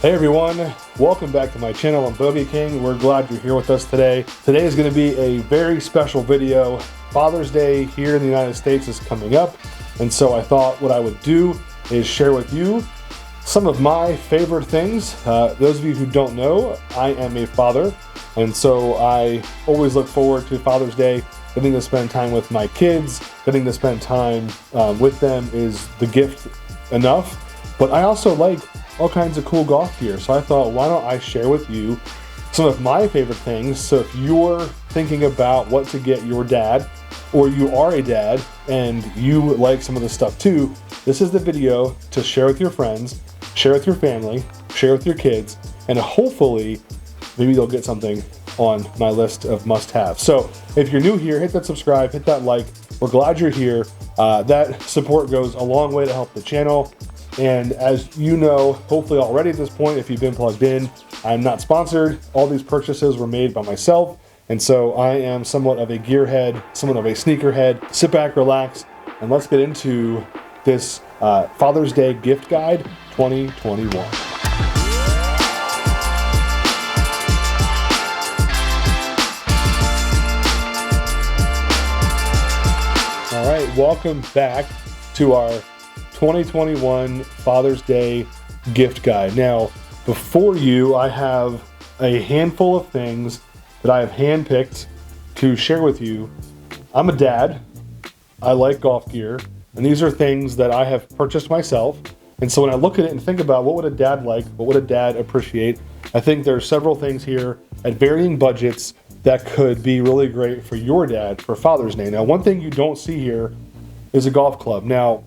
Hey everyone, welcome back to my channel. I'm Bogey King. We're glad you're here with us today. Today is going to be a very special video. Father's Day here in the United States is coming up, and so I thought what I would do is share with you some of my favorite things. Those of you who don't know, I am a father, and so I always look forward to Father's Day. Getting to spend time with my kids, getting to spend time with them is the gift enough, but I also like all kinds of cool golf gear. So I thought, why don't I share with you some of my favorite things. So if you're thinking about what to get your dad, or you are a dad and you like some of this stuff too, this is the video to share with your friends, share with your family, share with your kids, and hopefully maybe you'll get something on my list of must-haves. So if you're new here, hit that subscribe, hit that like. We're glad you're here. That support goes a long way to help the channel. And as you know, hopefully already at this point, if you've been plugged in, I'm not sponsored. All these purchases were made by myself. And so I am somewhat of a gearhead, somewhat of a sneakerhead. Sit back, relax, and let's get into this Father's Day gift guide 2021. All right, welcome back to our 2021 Father's Day gift guide. Now, before you, I have a handful of things that I have handpicked to share with you. I'm a dad. I like golf gear, and these are things that I have purchased myself. And so when I look at it and think about what would a dad like, what would a dad appreciate, I think there are several things here at varying budgets that could be really great for your dad for Father's Day. Now, one thing you don't see here is a golf club. Now,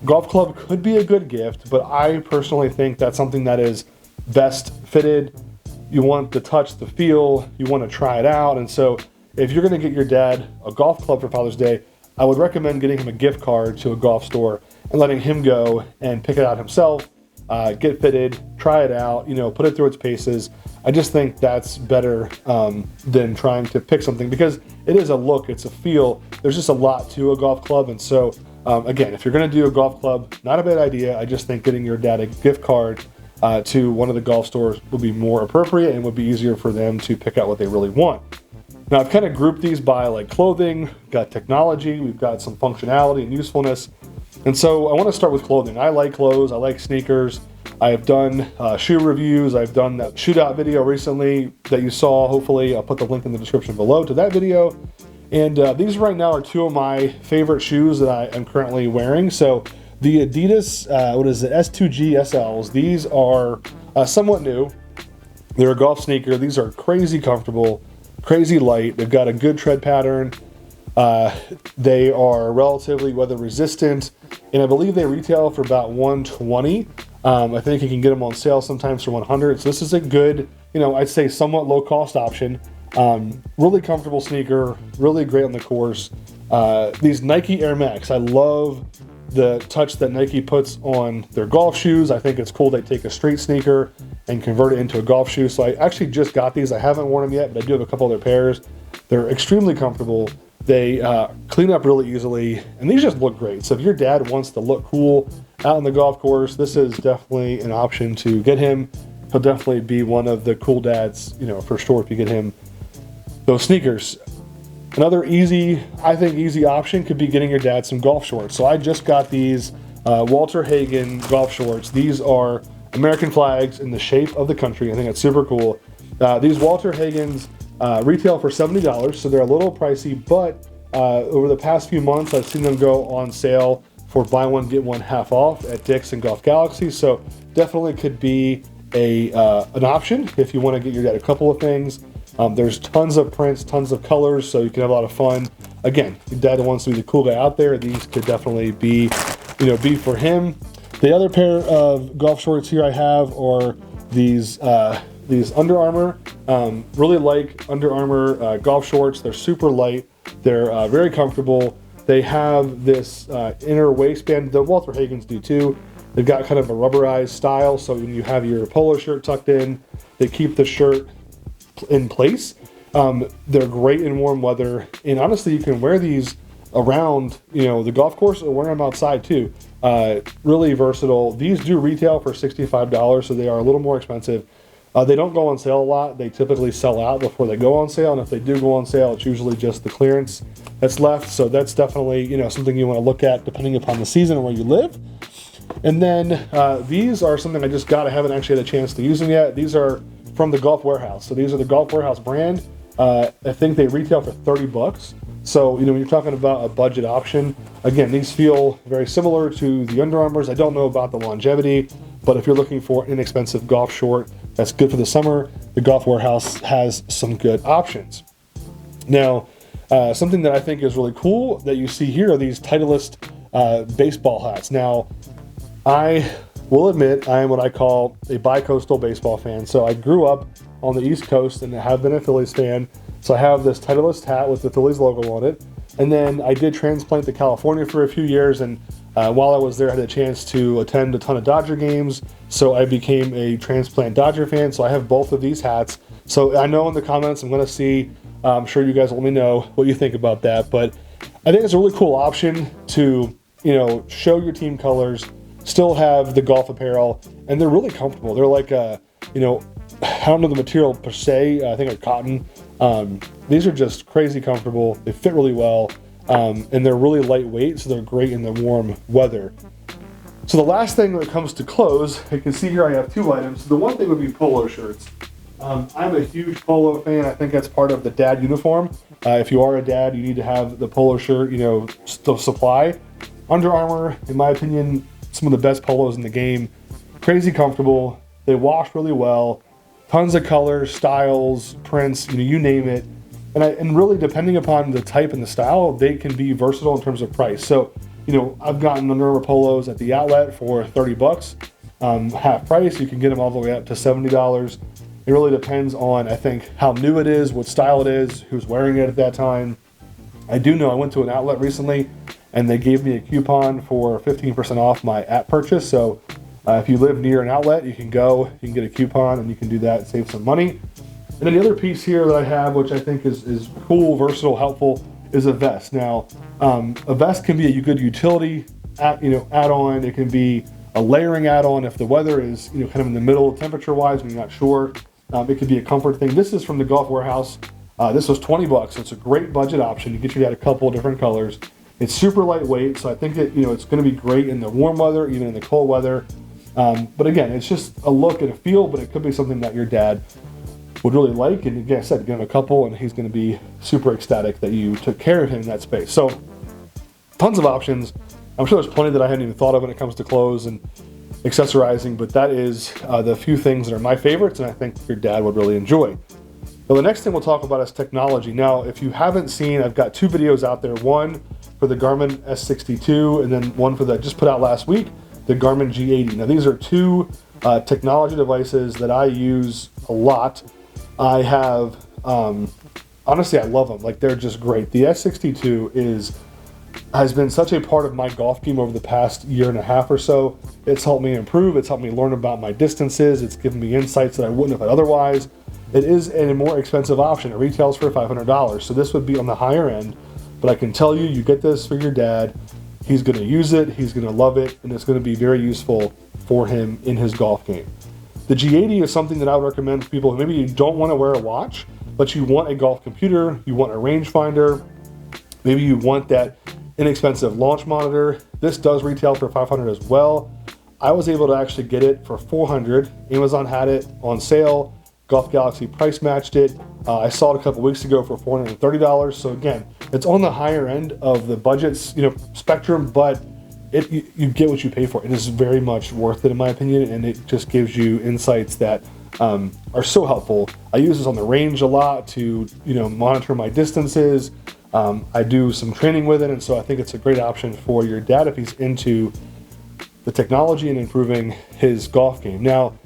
golf club could be a good gift, but I personally think that's something that is best fitted. You want to touch the feel, you want to try it out. And so if you're going to get your dad a golf club for Father's Day, I would recommend getting him a gift card to a golf store and letting him go and pick it out himself, get fitted, try it out, put it through its paces. I just think that's better than trying to pick something, because it is a look, it's a feel. There's just a lot to a golf club. And so again, if you're going to do a golf club, not a bad idea. I just think getting your dad a gift card to one of the golf stores would be more appropriate and would be easier for them to pick out what they really want. Now, I've kind of grouped these by like clothing, got technology, we've got some functionality and usefulness. And so I want to start with clothing. I like clothes, I like sneakers. I have done shoe reviews. I've done that shootout video recently that you saw. Hopefully, I'll put the link in the description below to that video. And these right now are two of my favorite shoes that I am currently wearing. So the Adidas, S2G SLs, these are somewhat new. They're a golf sneaker. These are crazy comfortable, crazy light. They've got a good tread pattern. They are relatively weather resistant, and I believe they retail for about $120. I think you can get them on sale sometimes for $100. So this is a good, I'd say somewhat low cost option. Really comfortable sneaker, really great on the course. These Nike Air Max, I love the touch that Nike puts on their golf shoes. I think it's cool they take a street sneaker and convert it into a golf shoe. So I actually just got these. I haven't worn them yet, but I do have a couple other pairs. They're extremely comfortable. They clean up really easily, and these just look great. So if your dad wants to look cool out on the golf course, this is definitely an option to get him. He'll definitely be one of the cool dads, for sure, if you get him those sneakers. Another easy option could be getting your dad some golf shorts. So I just got these Walter Hagen golf shorts. These are American flags in the shape of the country. I think it's super cool. These Walter Hagens retail for $70, so they're a little pricey, but over the past few months, I've seen them go on sale for buy one, get one half off at Dick's and Golf Galaxy. So definitely could be an option if you want to get your dad a couple of things. There's tons of prints, tons of colors, so you can have a lot of fun. Again, your dad wants to be the cool guy out there. These could definitely be for him. The other pair of golf shorts here I have are these Under Armour. Really like Under Armour golf shorts. They're super light. They're very comfortable. They have this inner waistband. The Walter Hagens do too. They've got kind of a rubberized style, so when you have your polo shirt tucked in, they keep the shirt in place. They're great in warm weather, and honestly, you can wear these around, the golf course, or wear them outside too. Really versatile. These do retail for $65, so they are a little more expensive. They don't go on sale a lot. They typically sell out before they go on sale, and if they do go on sale, it's usually just the clearance that's left. So that's definitely, you know, something you want to look at depending upon the season and where you live. And then these are something I just got. I haven't actually had a chance to use them yet. These are from the Golf Warehouse. So these are the Golf Warehouse brand. I think they retail for $30. So, you know, when you're talking about a budget option, again, these feel very similar to the Under Armours. I don't know about the longevity, but if you're looking for an inexpensive golf short that's good for the summer, the Golf Warehouse has some good options. Now, something that I think is really cool that you see here are these Titleist baseball hats. Now, I will admit I am what I call a bi-coastal baseball fan. So I grew up on the East Coast and have been a Phillies fan. So I have this Titleist hat with the Phillies logo on it. And then I did transplant to California for a few years, and while I was there, I had a chance to attend a ton of Dodger games. So I became a transplant Dodger fan. So I have both of these hats. So I know in the comments I'm going to see, I'm sure you guys will let me know what you think about that. But I think it's a really cool option to, you know, show your team colors, still have the golf apparel, and they're really comfortable. They're like, you know, I don't know the material per se, I think they're cotton. These are just crazy comfortable. They fit really well, and they're really lightweight, so they're great in the warm weather. So the last thing when it comes to clothes, you can see here I have two items. The one thing would be polo shirts. I'm a huge polo fan. I think that's part of the dad uniform. If you are a dad, you need to have the polo shirt, you know, still supply. Under Armour, in my opinion, some of the best polos in the game. Crazy comfortable. They wash really well. Tons of colors, styles, prints, you know, you name it. And really, depending upon the type and the style, they can be versatile in terms of price. So, you know, I've gotten Under Armour polos at the outlet for $30, half price. You can get them all the way up to $70. It really depends on, I think, how new it is, what style it is, who's wearing it at that time. I do know I went to an outlet recently, and they gave me a coupon for 15% off my app purchase. So if you live near an outlet, you can go, you can get a coupon, and you can do that and save some money. And then the other piece here that I have, which I think is cool, versatile, helpful, is a vest. Now, a vest can be a good utility add-on. It can be a layering add-on if the weather is, you know, kind of in the middle temperature-wise when you're not sure. It could be a comfort thing. This is from the Golf Warehouse. This was $20, so it's a great budget option. You get your dad a couple of different colors. It's super lightweight, so I think that, you know, it's going to be great in the warm weather, even in the cold weather. But again, it's just a look and a feel, but it could be something that your dad would really like. And again, I said, give him a couple, and he's going to be super ecstatic that you took care of him in that space. So, tons of options. I'm sure there's plenty that I hadn't even thought of when it comes to clothes and accessorizing, but that is the few things that are my favorites, and I think your dad would really enjoy. Now, the next thing we'll talk about is technology. Now, if you haven't seen, I've got two videos out there. One for the Garmin S62, and then one for the just put out last week, the Garmin G80. Now, these are two technology devices that I use a lot. I have, honestly, I love them. Like, they're just great. The S62 has been such a part of my golf game over the past year and a half or so. It's helped me improve. It's helped me learn about my distances. It's given me insights that I wouldn't have had otherwise. It is a more expensive option. It retails for $500. So this would be on the higher end. But I can tell you, you get this for your dad. He's going to use it. He's going to love it. And it's going to be very useful for him in his golf game. The G80 is something that I would recommend for people who maybe you don't want to wear a watch, but you want a golf computer, you want a rangefinder, maybe you want that inexpensive launch monitor. This does retail for $500 as well. I was able to actually get it for $400. Amazon had it on sale. Golf Galaxy price matched it. I saw it a couple weeks ago for $430. So again, it's on the higher end of the budgets, you know, spectrum, but you get what you pay for. It is very much worth it, in my opinion, and it just gives you insights that are so helpful. I use this on the range a lot to, you know, monitor my distances. I do some training with it, and so I think it's a great option for your dad if he's into the technology and improving his golf game. Now,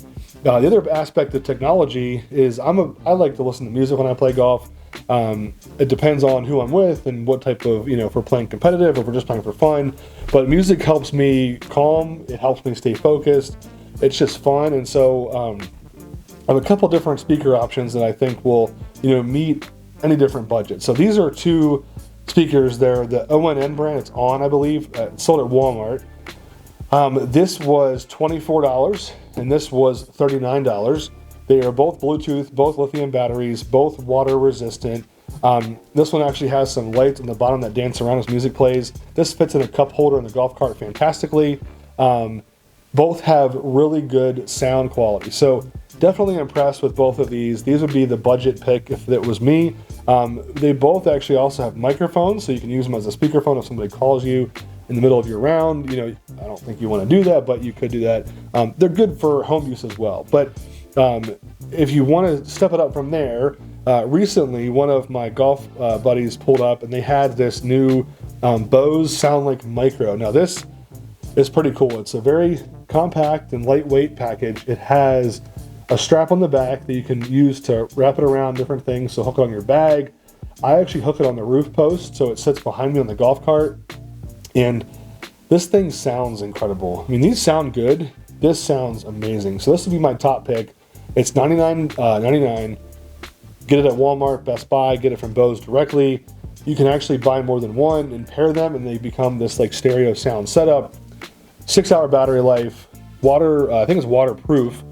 the other aspect of technology is I like to listen to music when I play golf. It depends on who I'm with and what type of, you know, if we're playing competitive or if we're just playing for fun. But music helps me calm. It helps me stay focused. It's just fun. And so I have a couple different speaker options that I think will, you know, meet any different budget. So these are two speakers. They're the ONN brand. It's On, I believe. It's sold at Walmart. This was $24 and this was $39. They are both Bluetooth, both lithium batteries, both water resistant. This one actually has some lights on the bottom that dance around as music plays. This fits in a cup holder in the golf cart fantastically. Both have really good sound quality. So definitely impressed with both of these. These would be the budget pick if it was me. They both actually also have microphones, so you can use them as a speakerphone if somebody calls you in the middle of your round. You know, I don't think you want to do that, but you could do that. They're good for home use as well. But if you want to step it up from there, recently one of my golf buddies pulled up and they had this new Bose Soundlink Micro. Now this is pretty cool. It's a very compact and lightweight package. It has a strap on the back that you can use to wrap it around different things, so hook it on your bag. I actually hook it on the roof post so it sits behind me on the golf cart, and this thing sounds incredible. I mean, these sound good. This sounds amazing. So this would be my top pick. It's $99.99. Get it at Walmart, Best Buy, get it from Bose directly. You can actually buy more than one and pair them and they become this like stereo sound setup. 6-hour battery life, water, I think it's waterproof,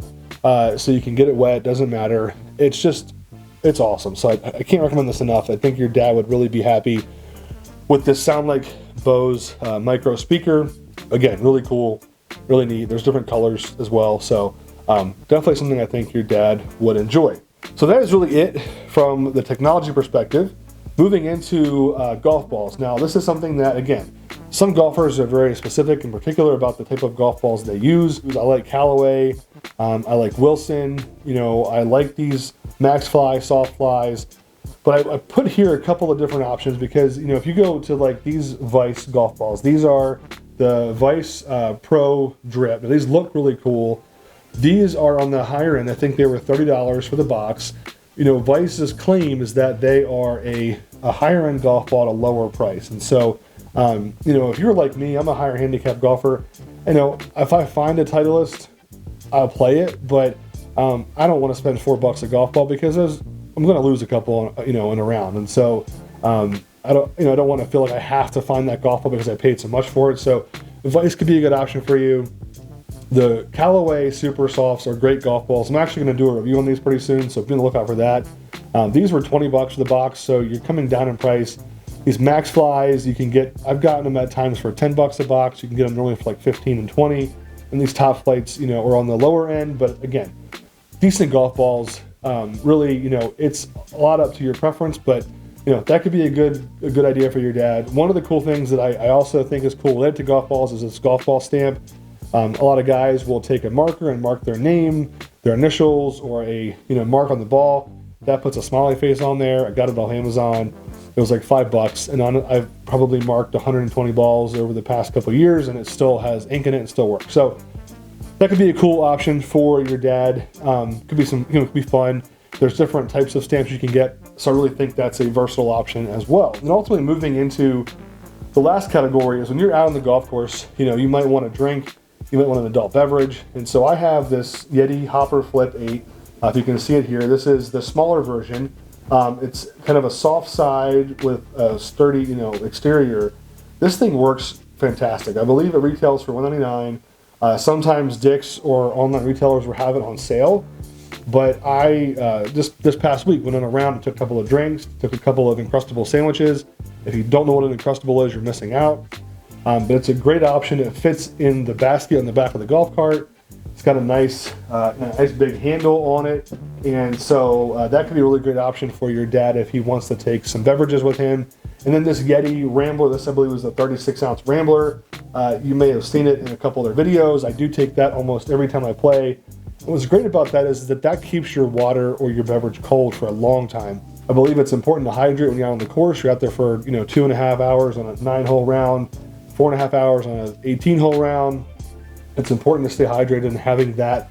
so you can get it wet, doesn't matter. It's awesome. So I can't recommend this enough. I think your dad would really be happy with this Soundlink Bose micro speaker. Again, really cool, really neat. There's different colors as well. So definitely something I think your dad would enjoy. So that is really it from the technology perspective. Moving into golf balls. Now this is something that, again, some golfers are very specific and particular about the type of golf balls they use. I like Callaway, I like Wilson, you know, I like these Maxfli Softfils, but I put here a couple of different options because, you know, if you go to like these Vice golf balls, these are the Vice Pro Drip. Now, these look really cool. These are on the higher end. I think they were $30 for the box. You know, Vice's claim is that they are a higher end golf ball at a lower price. And so, you know, if you're like me, I'm a higher handicap golfer. You know, if I find a Titleist, I'll play it, but I don't want to spend $4 a golf ball because I'm going to lose a couple, you know, in a round. And so, I don't want to feel like I have to find that golf ball because I paid so much for it. So Vice could be a good option for you. The Callaway Supersofts are great golf balls. I'm actually going to do a review on these pretty soon, so be on the lookout for that. These were $20 for the box, so you're coming down in price. These Maxflis, you can get, I've gotten them at times for $10 a box. You can get them normally for like 15 and 20. And these top flights, you know, are on the lower end, but again, decent golf balls. Really, you know, it's a lot up to your preference, but you know, that could be a good idea for your dad. One of the cool things that I also think is cool related to golf balls is this golf ball stamp. A lot of guys will take a marker and mark their name, their initials, or a mark on the ball. That puts a smiley face on there. I got it on Amazon. It was like $5, and I've probably marked 120 balls over the past couple of years, and it still has ink in it and still works. So that could be a cool option for your dad. Could be could be fun. There's different types of stamps you can get, so I really think that's a versatile option as well. And ultimately, moving into the last category is when you're out on the golf course. You know, you might want to drink. You might want an adult beverage, and so I have this Yeti Hopper Flip 8. If you can see it here, this is the smaller version. It's kind of a soft side with a sturdy, exterior. This thing works fantastic. I believe it retails for $199. Sometimes Dick's or online retailers will have it on sale. But I just this past week went on a round and took a couple of drinks, took a couple of Uncrustable sandwiches. If you don't know what an Uncrustable is, you're missing out. But it's a great option. It fits in the basket on the back of the golf cart. It's got a nice big handle on it, and so that could be a really great option for your dad if he wants to take some beverages with him. And then this Yeti Rambler, this I believe was a 36-ounce Rambler. You may have seen it in a couple of their videos. I do take that almost every time I play. What's great about that is that keeps your water or your beverage cold for a long time. I believe it's important to hydrate when you're out on the course. You're out there for 2.5 hours on a 9-hole round, 4.5 hours on an 18-hole round. It's important to stay hydrated, and having that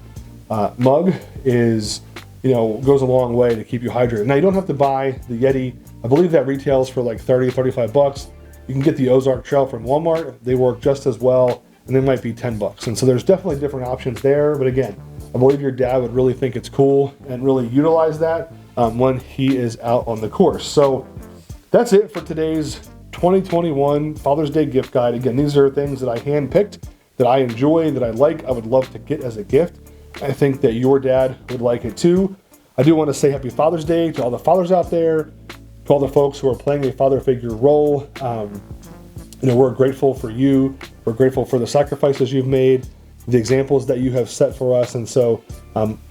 mug goes a long way to keep you hydrated. Now, you don't have to buy the Yeti. I believe that retails for like $30-$35. You can get the Ozark Trail from Walmart. They work just as well, and they might be $10. And so there's definitely different options there. But again, I believe your dad would really think it's cool and really utilize that when he is out on the course. So that's it for today's 2021 Father's Day gift guide. Again, these are things that I handpicked that I enjoy, that I like, I would love to get as a gift. I think that your dad would like it too. I do want to say happy Father's Day to all the fathers out there, to all the folks who are playing a father figure role. We're grateful for you. We're grateful for the sacrifices you've made, the examples that you have set for us. And so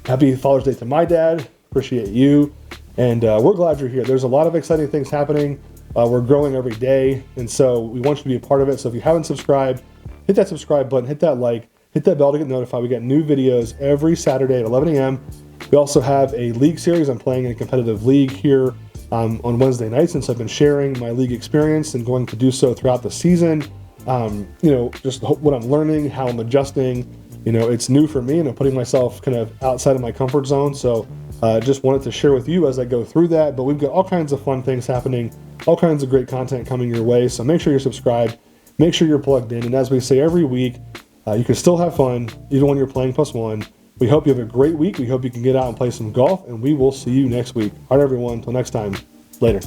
happy Father's Day to my dad. Appreciate you. And we're glad you're here. There's a lot of exciting things happening. We're growing every day. And so we want you to be a part of it. So if you haven't subscribed, hit that subscribe button, hit that like, hit that bell to get notified. We get new videos every Saturday at 11 a.m. We also have a league series. I'm playing in a competitive league here on Wednesday nights, and so I've been sharing my league experience and going to do so throughout the season. Just what I'm learning, how I'm adjusting. It's new for me, and I'm putting myself kind of outside of my comfort zone. So just wanted to share with you as I go through that. But we've got all kinds of fun things happening, all kinds of great content coming your way. So make sure you're subscribed, make sure you're plugged in. And as we say every week, you can still have fun even when you're playing +1. We hope you have a great week. We hope you can get out and play some golf, and we will see you next week. All right, everyone. Until next time. Later.